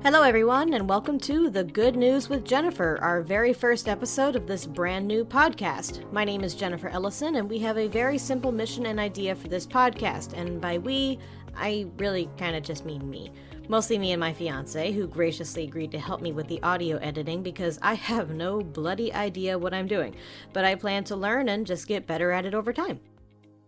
Hello everyone, and welcome to The Good News with Jennifer, our very first episode of this brand new podcast. My name is Jennifer Ellison, and we have a very simple mission and idea for this podcast, and by we, I really kind of just mean me. Mostly me and my fiance, who graciously agreed to help me with the audio editing because I have no bloody idea what I'm doing, but I plan to learn and just get better at it over time.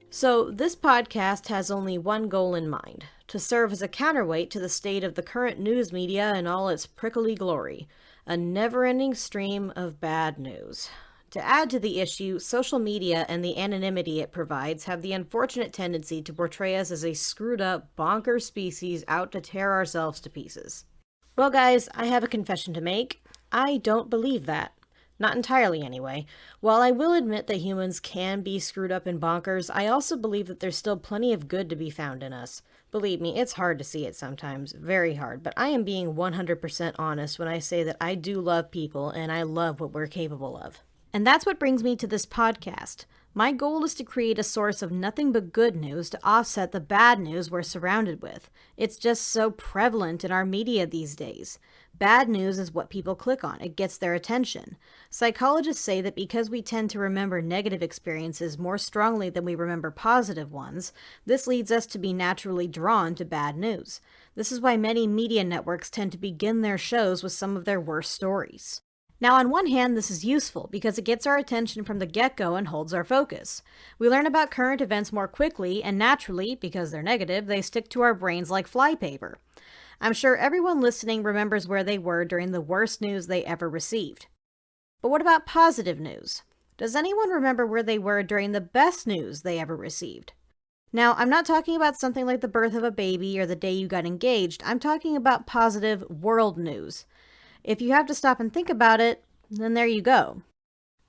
So this podcast has only one goal in mind: to serve as a counterweight to the state of the current news media in all its prickly glory, a never-ending stream of bad news. To add to the issue, social media and the anonymity it provides have the unfortunate tendency to portray us as a screwed-up, bonkers species out to tear ourselves to pieces. Well guys, I have a confession to make. I don't believe that. Not entirely, anyway. While I will admit that humans can be screwed up and bonkers, I also believe that there's still plenty of good to be found in us. Believe me, it's hard to see it sometimes, very hard, but I am being 100% honest when I say that I do love people and I love what we're capable of. And that's what brings me to this podcast. My goal is to create a source of nothing but good news to offset the bad news we're surrounded with. It's just so prevalent in our media these days. Bad news is what people click on. It gets their attention. Psychologists say that because we tend to remember negative experiences more strongly than we remember positive ones, this leads us to be naturally drawn to bad news. This is why many media networks tend to begin their shows with some of their worst stories. Now, on one hand, this is useful because it gets our attention from the get-go and holds our focus. We learn about current events more quickly, and naturally, because they're negative, they stick to our brains like flypaper. I'm sure everyone listening remembers where they were during the worst news they ever received. But what about positive news? Does anyone remember where they were during the best news they ever received? Now, I'm not talking about something like the birth of a baby or the day you got engaged. I'm talking about positive world news. If you have to stop and think about it, then there you go.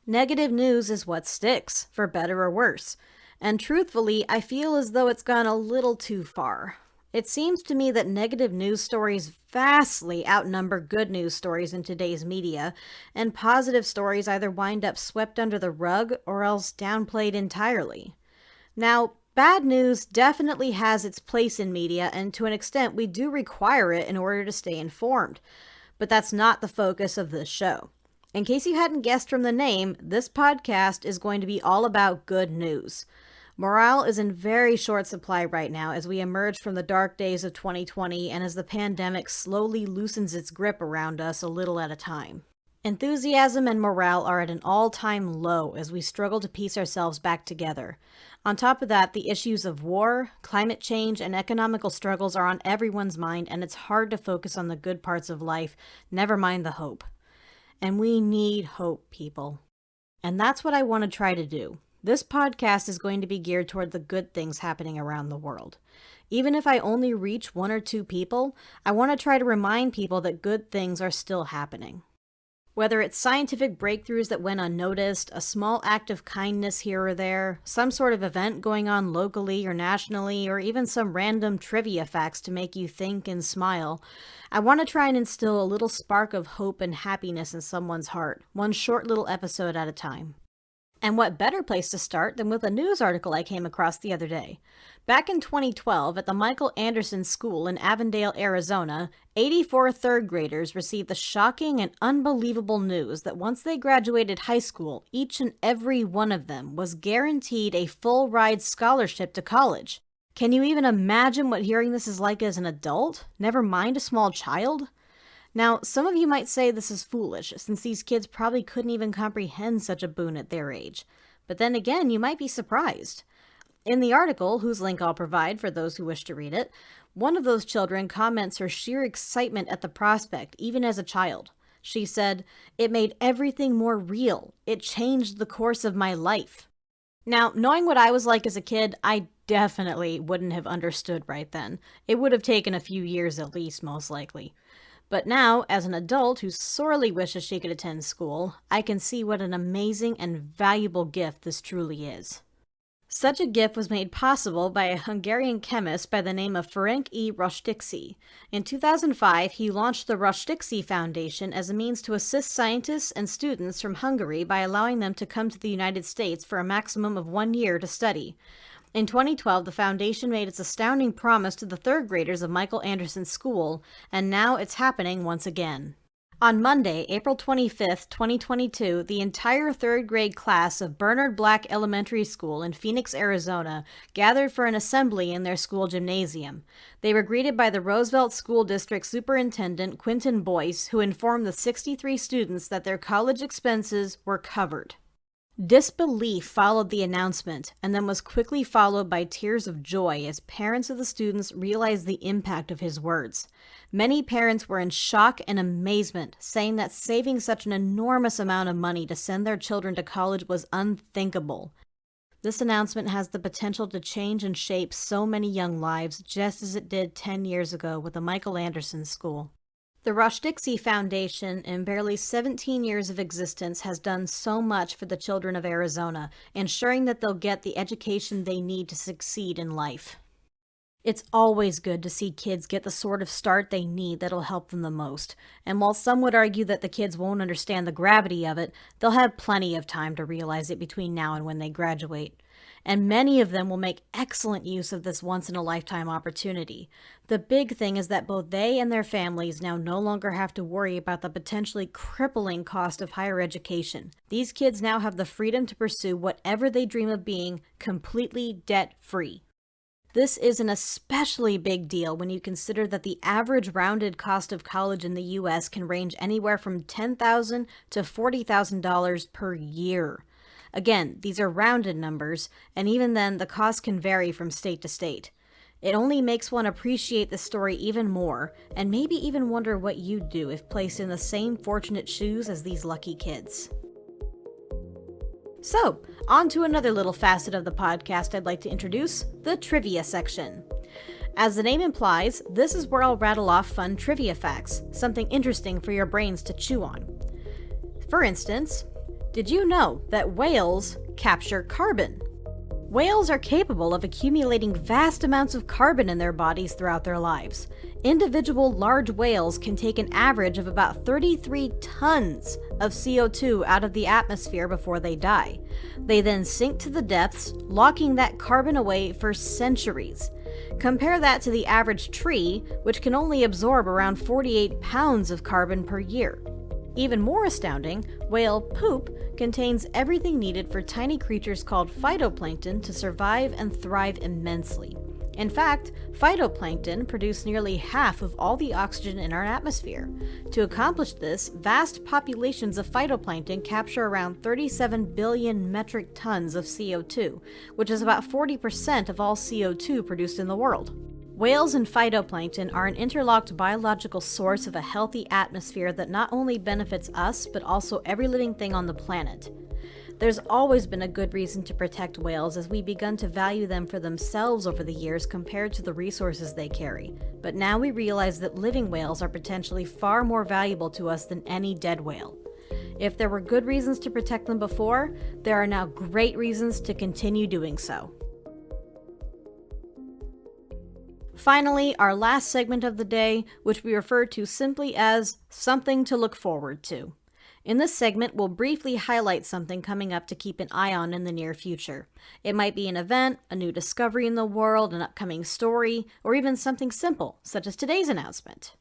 Negative news is what sticks, for better or worse. And truthfully, I feel as though it's gone a little too far. It seems to me that negative news stories vastly outnumber good news stories in today's media, and positive stories either wind up swept under the rug or else downplayed entirely. Now, bad news definitely has its place in media, and to an extent we do require it in order to stay informed. But that's not the focus of this show. In case you hadn't guessed from the name, this podcast is going to be all about good news. Morale is in very short supply right now as we emerge from the dark days of 2020 and as the pandemic slowly loosens its grip around us a little at a time. Enthusiasm and morale are at an all-time low as we struggle to piece ourselves back together. On top of that, the issues of war, climate change, and economical struggles are on everyone's mind, and it's hard to focus on the good parts of life, never mind the hope. And we need hope, people. And that's what I want to try to do. This podcast is going to be geared toward the good things happening around the world. Even if I only reach one or two people, I want to try to remind people that good things are still happening. Whether it's scientific breakthroughs that went unnoticed, a small act of kindness here or there, some sort of event going on locally or nationally, or even some random trivia facts to make you think and smile, I want to try and instill a little spark of hope and happiness in someone's heart, one short little episode at a time. And what better place to start than with a news article I came across the other day. Back in 2012, at the Michael Anderson School in Avondale, Arizona, 84 third graders received the shocking and unbelievable news that once they graduated high school, each and every one of them was guaranteed a full-ride scholarship to college. Can you even imagine what hearing this is like as an adult? Never mind a small child? Now, some of you might say this is foolish, since these kids probably couldn't even comprehend such a boon at their age. But then again, you might be surprised. In the article, whose link I'll provide for those who wish to read it, one of those children comments her sheer excitement at the prospect, even as a child. She said, "It made everything more real. It changed the course of my life." Now, knowing what I was like as a kid, I definitely wouldn't have understood right then. It would have taken a few years at least, most likely. But now, as an adult who sorely wishes she could attend school, I can see what an amazing and valuable gift this truly is. Such a gift was made possible by a Hungarian chemist by the name of Ferenc E. Rostixi. In 2005, he launched the Rostixi Foundation as a means to assist scientists and students from Hungary by allowing them to come to the United States for a maximum of 1 year to study. In 2012, the foundation made its astounding promise to the third graders of Michael Anderson's school, and now it's happening once again. On Monday, April 25th, 2022, the entire third grade class of Bernard Black Elementary School in Phoenix, Arizona, gathered for an assembly in their school gymnasium. They were greeted by the Roosevelt School District Superintendent Quentin Boyce, who informed the 63 students that their college expenses were covered. Disbelief followed the announcement, and then was quickly followed by tears of joy as parents of the students realized the impact of his words. Many parents were in shock and amazement, saying that saving such an enormous amount of money to send their children to college was unthinkable. This announcement has the potential to change and shape so many young lives, just as it did 10 years ago with the Michael Anderson School. The Rosh-Dixie Foundation, in barely 17 years of existence, has done so much for the children of Arizona, ensuring that they'll get the education they need to succeed in life. It's always good to see kids get the sort of start they need that'll help them the most, and while some would argue that the kids won't understand the gravity of it, they'll have plenty of time to realize it between now and when they graduate. And many of them will make excellent use of this once-in-a-lifetime opportunity. The big thing is that both they and their families now no longer have to worry about the potentially crippling cost of higher education. These kids now have the freedom to pursue whatever they dream of being, completely debt-free. This is an especially big deal when you consider that the average rounded cost of college in the U.S. can range anywhere from $10,000 to $40,000 per year. Again, these are rounded numbers, and even then, the cost can vary from state to state. It only makes one appreciate the story even more, and maybe even wonder what you'd do if placed in the same fortunate shoes as these lucky kids. So, on to another little facet of the podcast I'd like to introduce, the trivia section. As the name implies, this is where I'll rattle off fun trivia facts, something interesting for your brains to chew on. For instance, did you know that whales capture carbon? Whales are capable of accumulating vast amounts of carbon in their bodies throughout their lives. Individual large whales can take an average of about 33 tons of CO2 out of the atmosphere before they die. They then sink to the depths, locking that carbon away for centuries. Compare that to the average tree, which can only absorb around 48 pounds of carbon per year. Even more astounding, whale poop contains everything needed for tiny creatures called phytoplankton to survive and thrive immensely. In fact, phytoplankton produce nearly half of all the oxygen in our atmosphere. To accomplish this, vast populations of phytoplankton capture around 37 billion metric tons of CO2, which is about 40% of all CO2 produced in the world. Whales and phytoplankton are an interlocked biological source of a healthy atmosphere that not only benefits us, but also every living thing on the planet. There's always been a good reason to protect whales, as we've begun to value them for themselves over the years compared to the resources they carry. But now we realize that living whales are potentially far more valuable to us than any dead whale. If there were good reasons to protect them before, there are now great reasons to continue doing so. Finally, our last segment of the day, which we refer to simply as something to look forward to. In this segment, we'll briefly highlight something coming up to keep an eye on in the near future. It might be an event, a new discovery in the world, an upcoming story, or even something simple, such as today's announcement.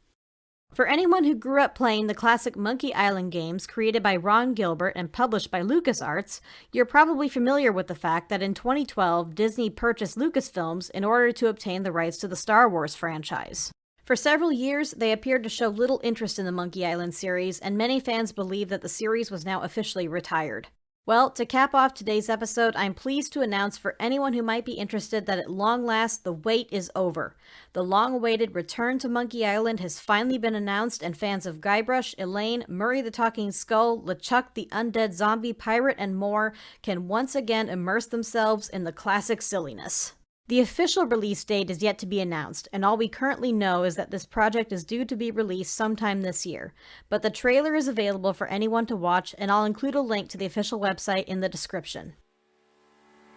For anyone who grew up playing the classic Monkey Island games created by Ron Gilbert and published by LucasArts, you're probably familiar with the fact that in 2012, Disney purchased Lucasfilms in order to obtain the rights to the Star Wars franchise. For several years, they appeared to show little interest in the Monkey Island series, and many fans believed that the series was now officially retired. Well, to cap off today's episode, I'm pleased to announce for anyone who might be interested that at long last, the wait is over. The long-awaited return to Monkey Island has finally been announced, and fans of Guybrush, Elaine, Murray the Talking Skull, LeChuck the Undead Zombie Pirate, and more can once again immerse themselves in the classic silliness. The official release date is yet to be announced, and all we currently know is that this project is due to be released sometime this year. But the trailer is available for anyone to watch, and I'll include a link to the official website in the description.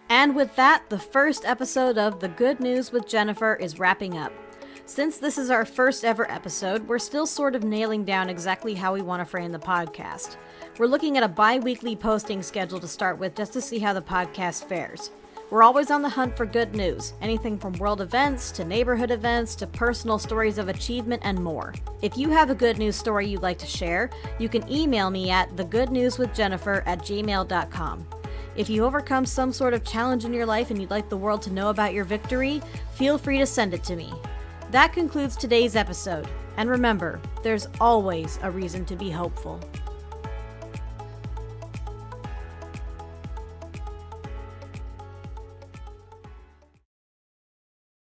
And with that, the first episode of The Good News with Jennifer is wrapping up. Since this is our first ever episode, we're still sort of nailing down exactly how we want to frame the podcast. We're looking at a bi-weekly posting schedule to start with just to see how the podcast fares. We're always on the hunt for good news, anything from world events to neighborhood events to personal stories of achievement and more. If you have a good news story you'd like to share, you can email me at thegoodnewswithjennifer@gmail.com. If you overcome some sort of challenge in your life and you'd like the world to know about your victory, feel free to send it to me. That concludes today's episode. And remember, there's always a reason to be hopeful.